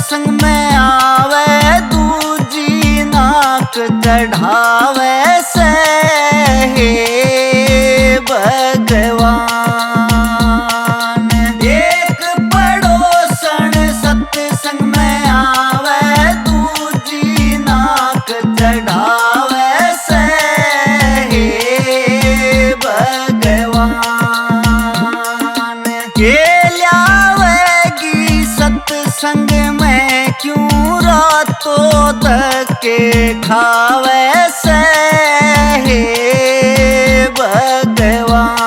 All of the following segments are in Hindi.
संग में आवे दूजी नाक चढ़ावे से हे भगवान। एक पड़ोसन सत्संग में आवे दूजी नाक चढ़ावे से हे भगवान। के ल्यावेगी सत्संग में क्यों रातों तक के खावे से हे भगवान।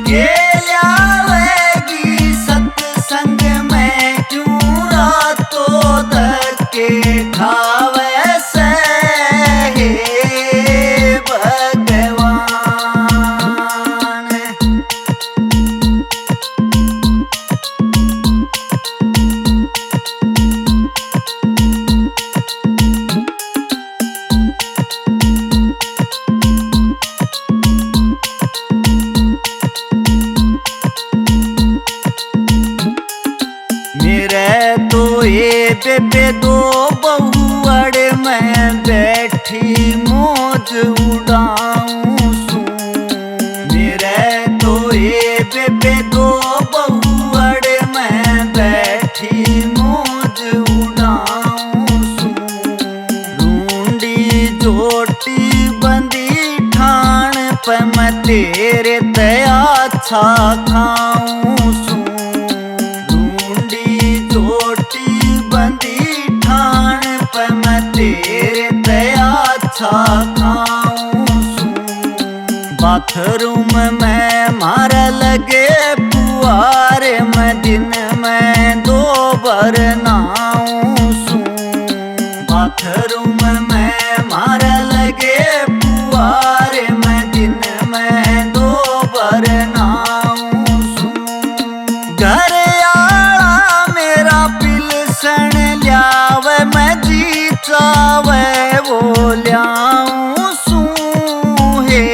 के ल्यावेगी सत्संग में क्यों रातों तक के खावे से हे भगवान। मेरे तो ये बेबे दो बहुअड़ में बैठी मौज उड़ाऊं सू। मेरे तो ये बेबे दो बहुअड़ में बैठी मौज उड़ाऊं सू। रूंडी जोटी बंदी ठाण पे मैं तेरे दया अच्छा खाऊं सू। जोटी बंदी ठाण पे मैं तेरे दया अच्छा खाऊं सू। बाथरूम में मारे लगे पुआरे मैं दिन में 2 बार नहाऊं सू। बाथरूम में मारे लगे पुआरे मैं दिन में 2 बार नहाऊं सू। घर पिलसन ल्यावे मैं जी चावे वो ल्याऊं सू हे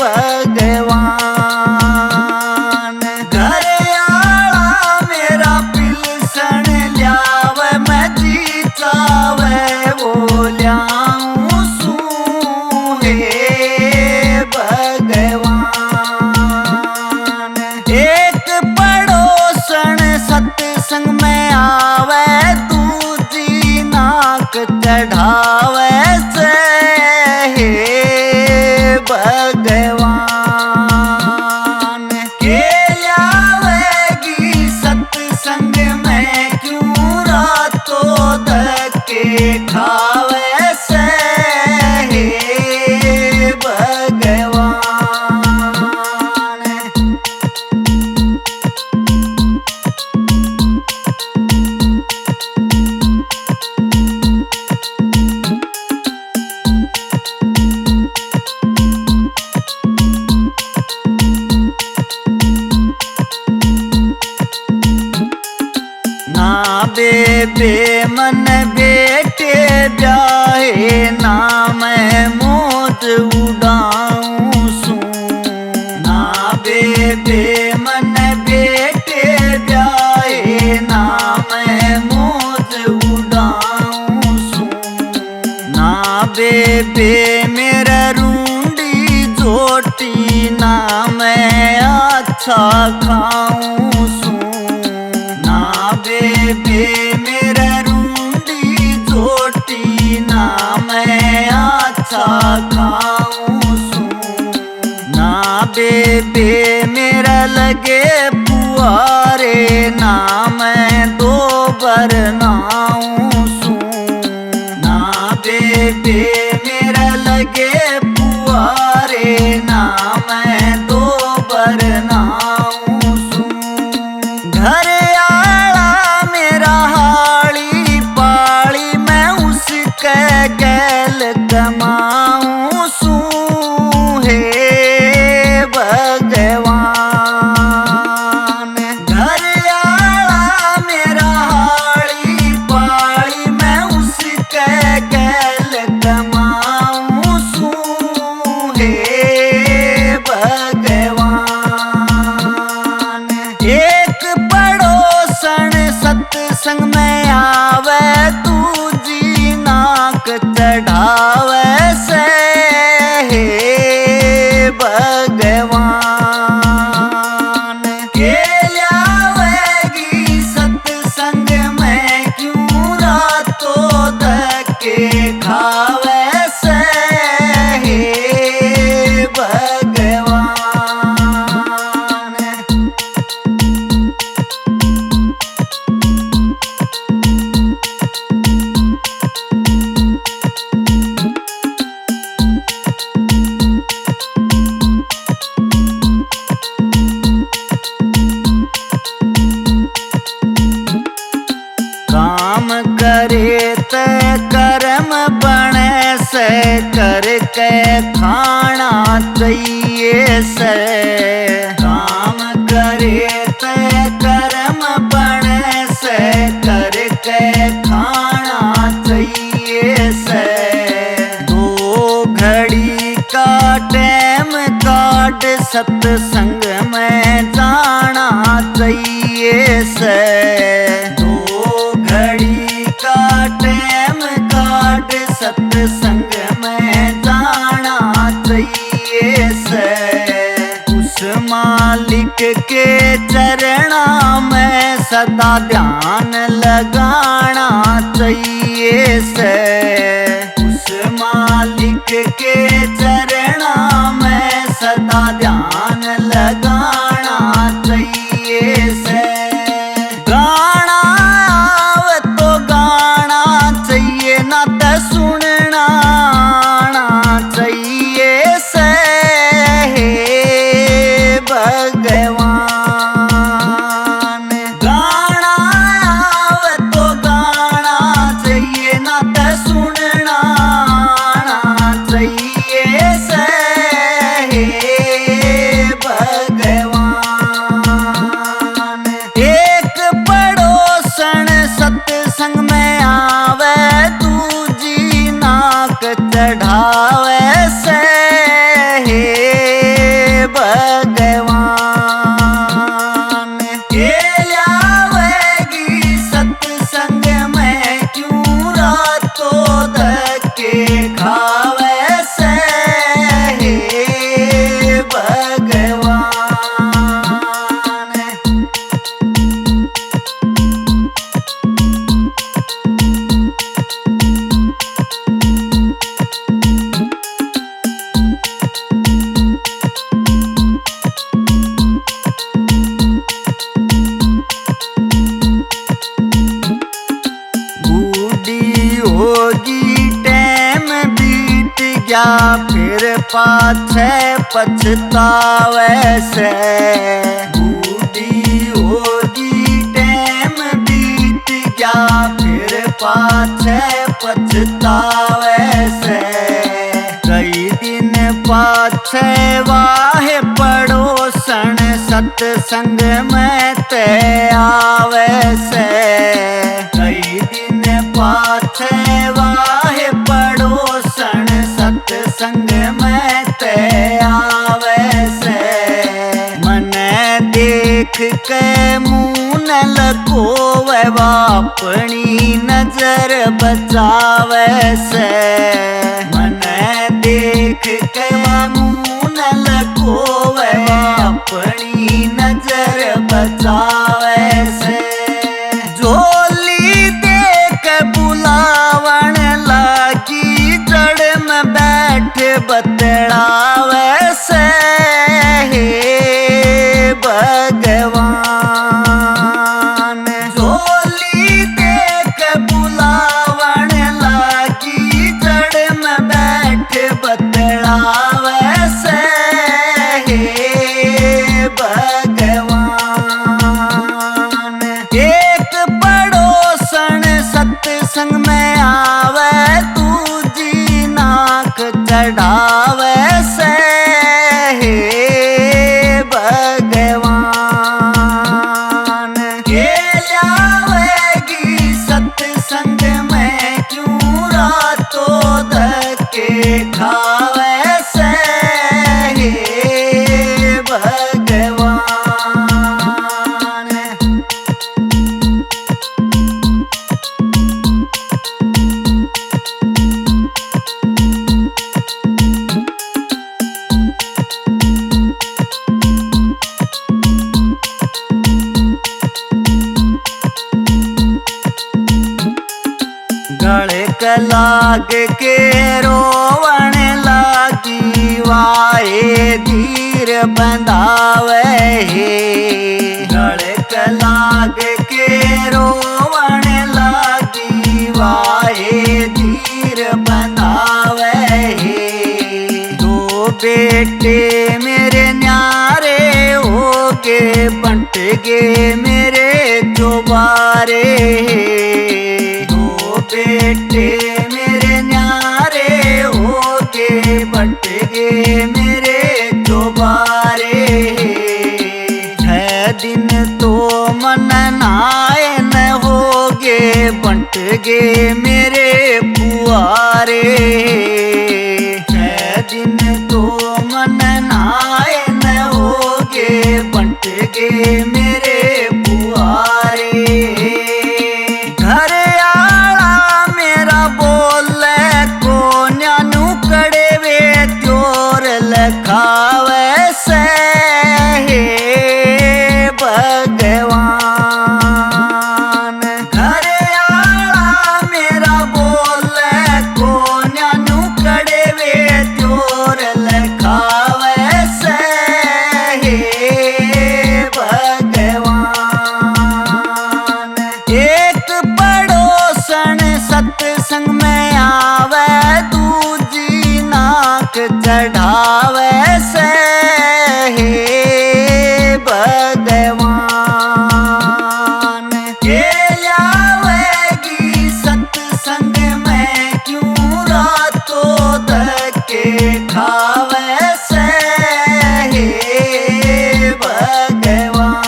भगवान। घर आला मेरा पिलसन ल्यावे मैं जी चावे वो ल्याऊं सू हे भगवान। एक पड़ोसन सत्संग में आवे दूजी नाक चढ़ावे से हे भगवान। के ल्यावेगी सत्संग में क्यों रातों तक के खावे से हे भगवान। ना बेबे मन बेटे ब्याहे ना मैं मौज उड़ाऊं सू। ना बेबे मन बेटे ब्याहे ना मैं मौज उड़ाऊं सू। ना बेबे मेरा रूंडी जोटी ना मैं अच्छा खाऊं सू। बेबे मेरा रूंडी जोटी ना मैं अच्छा खाऊं सू। ना बेबे मेरा लगे पुआरे ना मैं 2 बार नहाऊं सू। ना बेबे मेरा लगे पुआरे ना मैं 2 बार नहाऊं सू। घर गैल कमाऊं सू हे भगवान। घर आला मेरा हाड़ी सत्संग में आवे दूजी नाक चढ़ावे से हे भगवान के लावेगी सत्संग में क्यों रातों धक्के खावे से हे भगवान। काम करे ते कर्म बने से करके खाना चाहिए से। काम करे ते कर्म बने से करके खाना चाहिए से। दो घड़ी का टाइम काट सत्संग में जाना चाहिए से। घड़ी का टाइम काट सत्संग में जाना चाहिए से। उस मालिक के चरणा में सदा ध्यान लगाना चाहिए से। उस मालिक के चरणा में सदा ध्यान लगाना चाहिए से। सुनना चाहिए से हे भगवान। गाना तो गाना चाहिए ना तो सुनना चाहिए से हे भगवान। एक पड़ोसन सत्संग में आवे चढ़ावे से हे भगवान। के लावेगी सत्संग में क्यों रातों धक्के खावे से हे भगवान। क्या फिर पाछे पछतावे से। बूढ़ी होगी टाइम बीत गया फिर पाछे पछतावे से। कई दिन पाछे वाहे पड़ोसन सत्संग में ते आवे से। कई दिन पाछे वाहे पड़ोसन सत्संग में ते आवे से। मने देख के मुँह न लगोवे अपनी नजर बचावे से। मने देख के मुँह न लगोवे अपनी नजर बचावे से। झोली देख बुलावन लागी जड़ में बैठ बतलावे से हे भगवान। झोली देख बुलावन लागी जड़ में बैठ बतलावे से हे भगवान। एक पड़ोसन सत्संग में आवे दूजी नाक चढ़ावे से हे भगवान। के लावेगी सत्संग में क्यों रातों धक्के खावे से हे भगवान। लाग के रोवण लागी वाहे धीर बंधावे हे। धड़क लाग के रोवण लागी वाहे धीर बंधावे हे। दो बेटे मेरे न्यारे होगे बंट गे मेरे दोबारे। दो बेटे मेरे न्यारे होगे बंट गे मेरे दोबारे। 6 दिन तो मन नायन होगे बंट गे मेरे पुआरे। 6 दिन तो मन नायन होगे बंट गे मेरे पुआरे। घर आला मेरा बोले को न्यानू कड़े वे त्योर लखावे से हे भगवान। घर आला मेरा बोले को न्यानू कड़े वे त्योर लखावे से हे भगवान। एक पड़ोसन सत्संग में आवे दूजी नाक चढ़ावे से हे भगवान। ये आवेगी सत्संग में क्यों रातों धक्के खावे से हे भगवान।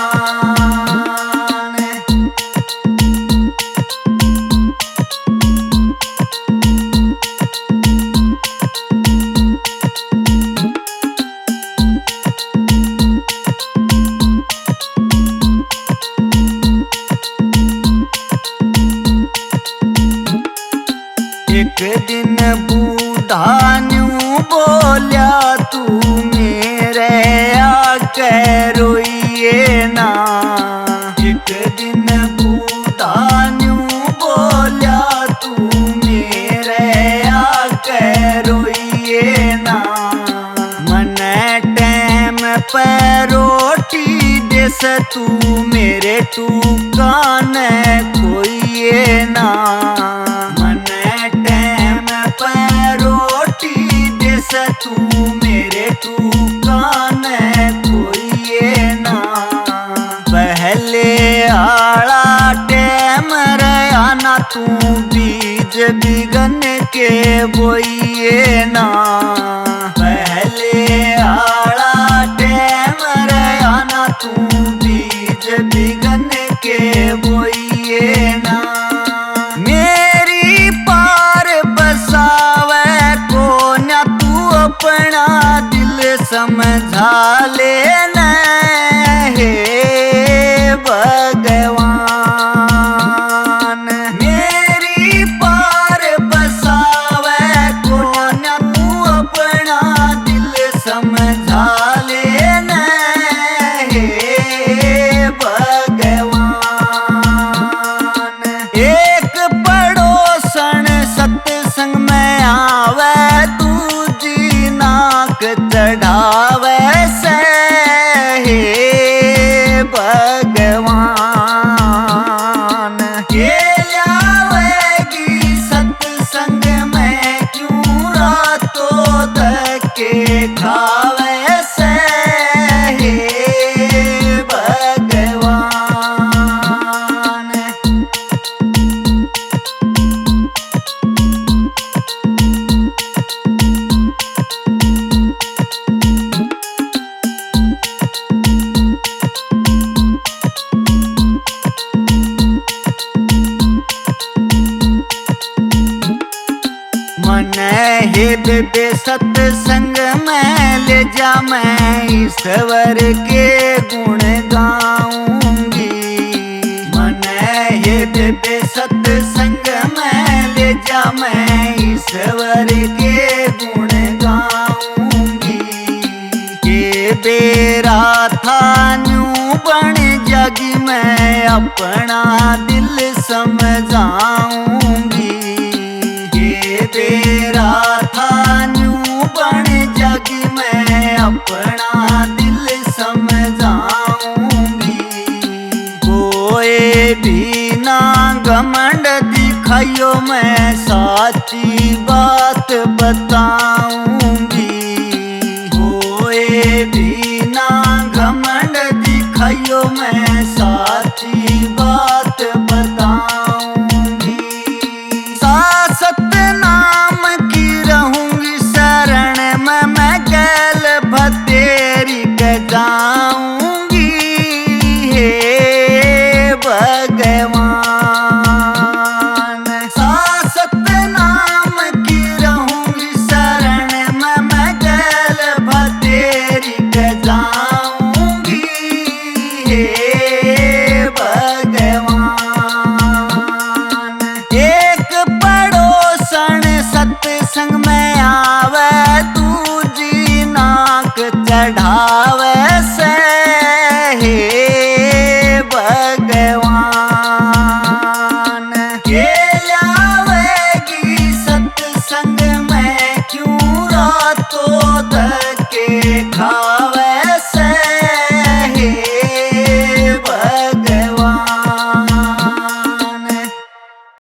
एक दिन बूढ़ा न्यू बोलिया तू मेरे आके रोइए ना। एक दिन बूढ़ा न्यू बोलिया तू मेरे आके रोइए ना। मन टैम पर रोटी देस तू मेरे तू कान खोइए ना। तू मेरे तू कान खोइए ना। पहले आला टैम रया ना तू बीज बिगन के बोइए ना। पहले आला टैम रया ना तू बीज बिगन के बोइए ना। मेरी पार बसावे को ना अपना दिल समझा लेना हे भगवान। मेरी पार बसावे को ना तू अपना दिल समझा लेना हे भगवान। एक पड़ोसन सत्संग में आवे चढ़ावे से हे भगवान। ये आवेगी सत्संग में क्यों रातों धक्के खावे से हे भगवान। मन हे बेबे सत्संग में ले जा मैं ईश्वर के गुण गाऊंगी। मन हे बेबे सत्संग में ले जा मैं ईश्वर के गुण गाऊंगी। के बेरा था न्यू बन जागी मैं अपना दिल समझाऊंगी। बिना घमंड दिखाइयो मैं साची बात बताऊंगी। होए बिना घमंड दिखाइयो मैं साची बात बताऊंगी। सासत नाम की रहूंगी शरण में मैं गैल भतेरी के जाऊंगी। हे भगवान सासत नाम की रहूंगी शरण में मैं गैल भतेरी के जाऊंगी। हे भगवान एक पड़ोसन सत्संग में आवे दूजी नाक चढ़ावे से। हे भगवान के लावेगी सत्संग में क्यों रातों धके